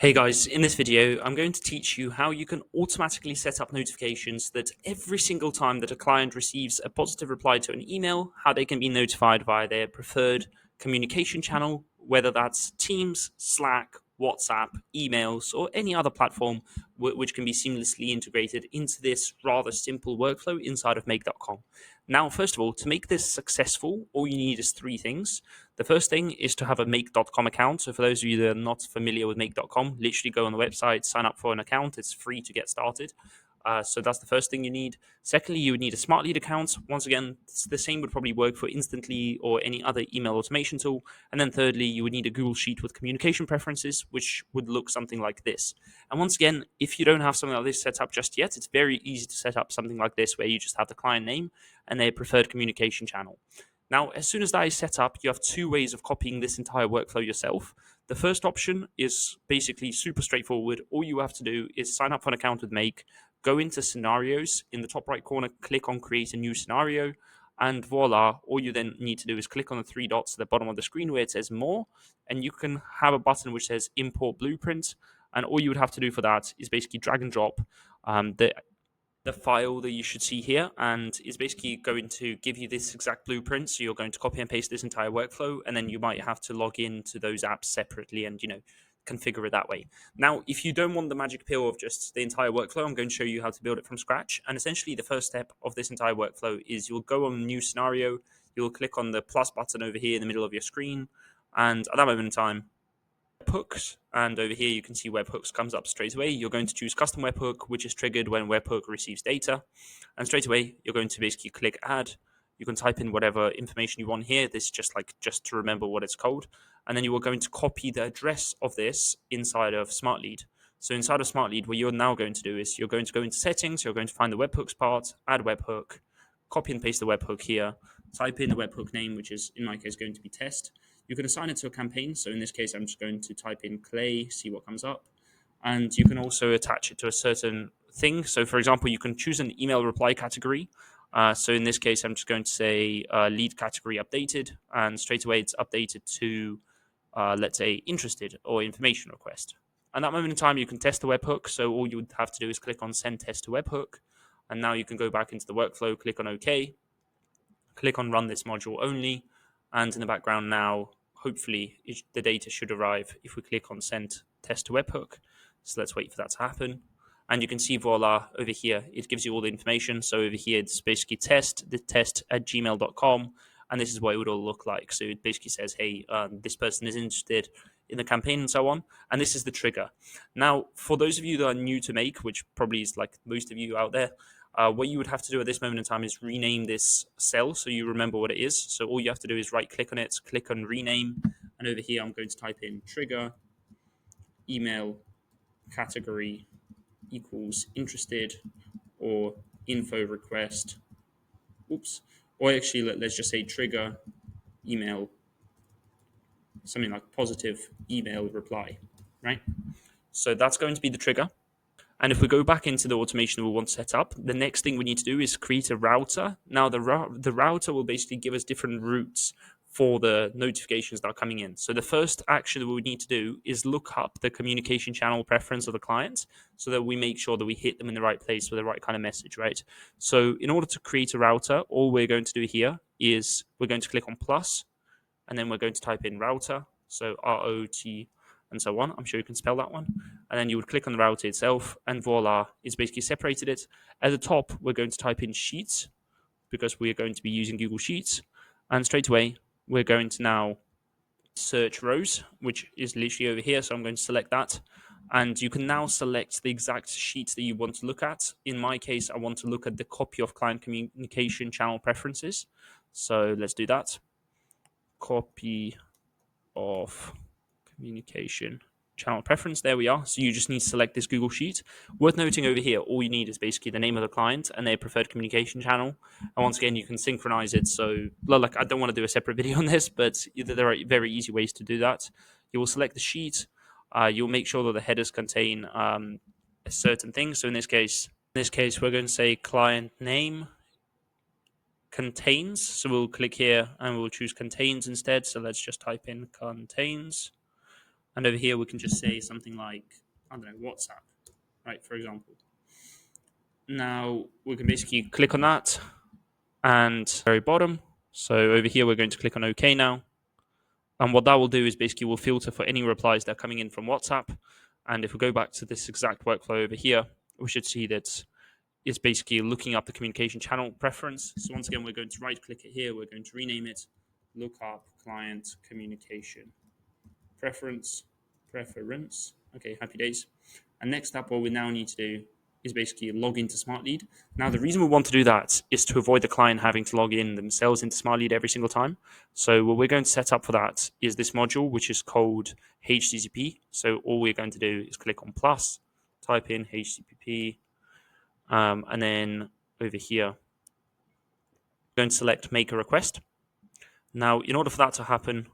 Hey guys, in this video, I'm going to teach you how you can automatically set up notifications that every single time that a client receives a positive reply to an email, how they can be notified via their preferred communication channel, whether that's Teams, Slack, WhatsApp, emails, or any other platform which can be seamlessly integrated into this rather simple workflow inside of make.com. Now, first of all, to make this successful, all you need is three things. The first thing is to have a make.com account. So for those of you that are not familiar with make.com, literally go on the website, sign up for an account. It's free to get started. So that's the first thing you need. Secondly, you would need a Smartlead account. Once again, the same would probably work for Instantly or any other email automation tool. And then thirdly, you would need a Google Sheet with communication preferences, which would look something like this. And once again, if you don't have something like this set up just yet, it's very easy to set up something like this where you just have the client name and their preferred communication channel. Now, as soon as that is set up, you have two ways of copying this entire workflow yourself. The first option is basically super straightforward. All you have to do is sign up for an account with Make, go into scenarios. In the top right corner, click on create a new scenario, and voila, all you then need to do is click on the three dots at the bottom of the screen where it says more, and you can have a button which says import blueprint. And all you would have to do for that is basically drag and drop the file that you should see here, and is basically going to give you this exact blueprint. So you're going to copy and paste this entire workflow, and then you might have to log into those apps separately and configure it that way. Now, if you don't want the magic pill of just the entire workflow, I'm going to show you how to build it from scratch. And essentially the first step of this entire workflow is you'll go on a new scenario, you'll click on the plus button over here in the middle of your screen, and at that moment in time, webhooks, and over here you can see webhooks comes up straight away. You're going to choose custom webhook, which is triggered when webhook receives data, and straight away you're going to basically click add. You can type in whatever information you want here. This is just to remember what it's called, and then you are going to copy the address of this inside of Smartlead. So inside of Smartlead, what you're now going to do is you're going to go into settings, you're going to find the webhooks part, add webhook, copy and paste the webhook here, type in the webhook name, which is in my case going to be test. You can assign it to a campaign. So in this case, I'm just going to type in Clay, see what comes up. And you can also attach it to a certain thing. So for example, you can choose an email reply category. So in this case, I'm just going to say lead category updated. And straight away, it's updated to, let's say, interested or information request. At that moment in time, you can test the webhook. So all you would have to do is click on send test to webhook. And now you can go back into the workflow, click on OK, click on run this module only. And in the background now, hopefully the data should arrive if we click on send test to webhook. So let's wait for that to happen. And you can see, voila, over here, it gives you all the information. So over here, it's basically the test at gmail.com. And this is what it would all look like. So it basically says, hey, this person is interested in the campaign and so on. And this is the trigger. Now, for those of you that are new to Make, which probably is like most of you out there, what you would have to do at this moment in time is rename this cell so you remember what it is. So all you have to do is right click on it, click on rename, and over here I'm going to type in trigger email category equals interested or info request. Or actually let's just say trigger email, something like positive email reply, right? So that's going to be the trigger. And if we go back into the automation we want to set up, the next thing we need to do is create a router. Now, the router will basically give us different routes for the notifications that are coming in. So the first action that we would need to do is look up the communication channel preference of the client so that we make sure that we hit them in the right place with the right kind of message, right? So in order to create a router, all we're going to do here is we're going to click on plus, and then we're going to type in router, so ROT and so on. I'm sure you can spell that one. And then you would click on the router itself, and voila, it's basically separated it. At the top, we're going to type in Sheets because we are going to be using Google Sheets. And straight away, we're going to now search rows, which is literally over here. So I'm going to select that. And you can now select the exact sheets that you want to look at. In my case, I want to look at the copy of client communication channel preferences. So let's do that. Copy of communication channel preference. There we are. So you just need to select this Google Sheet. Worth noting over here, all you need is basically the name of the client and their preferred communication channel. And once again, you can synchronize it. So like, I don't want to do a separate video on this, but there are very easy ways to do that. You will select the sheet. You'll make sure that the headers contain a certain thing. So in this case, we're going to say client name contains. So we'll click here and we'll choose contains instead. So let's just type in contains. And over here, we can just say something like, I don't know, WhatsApp, right, for example. Now, we can basically click on that and very bottom. So over here, we're going to click on OK now. And what that will do is basically we'll filter for any replies that are coming in from WhatsApp. And if we go back to this exact workflow over here, we should see that it's basically looking up the communication channel preference. So once again, we're going to right click it here. We're going to rename it, look up client communication preference. Okay, happy days. And next up, what we now need to do is basically log into Smartlead. Now, the reason we want to do that is to avoid the client having to log in themselves into Smartlead every single time. So what we're going to set up for that is this module, which is called HTTP. So all we're going to do is click on plus, type in HTTP, and then over here, we're going to select make a request. Now, in order for that to happen,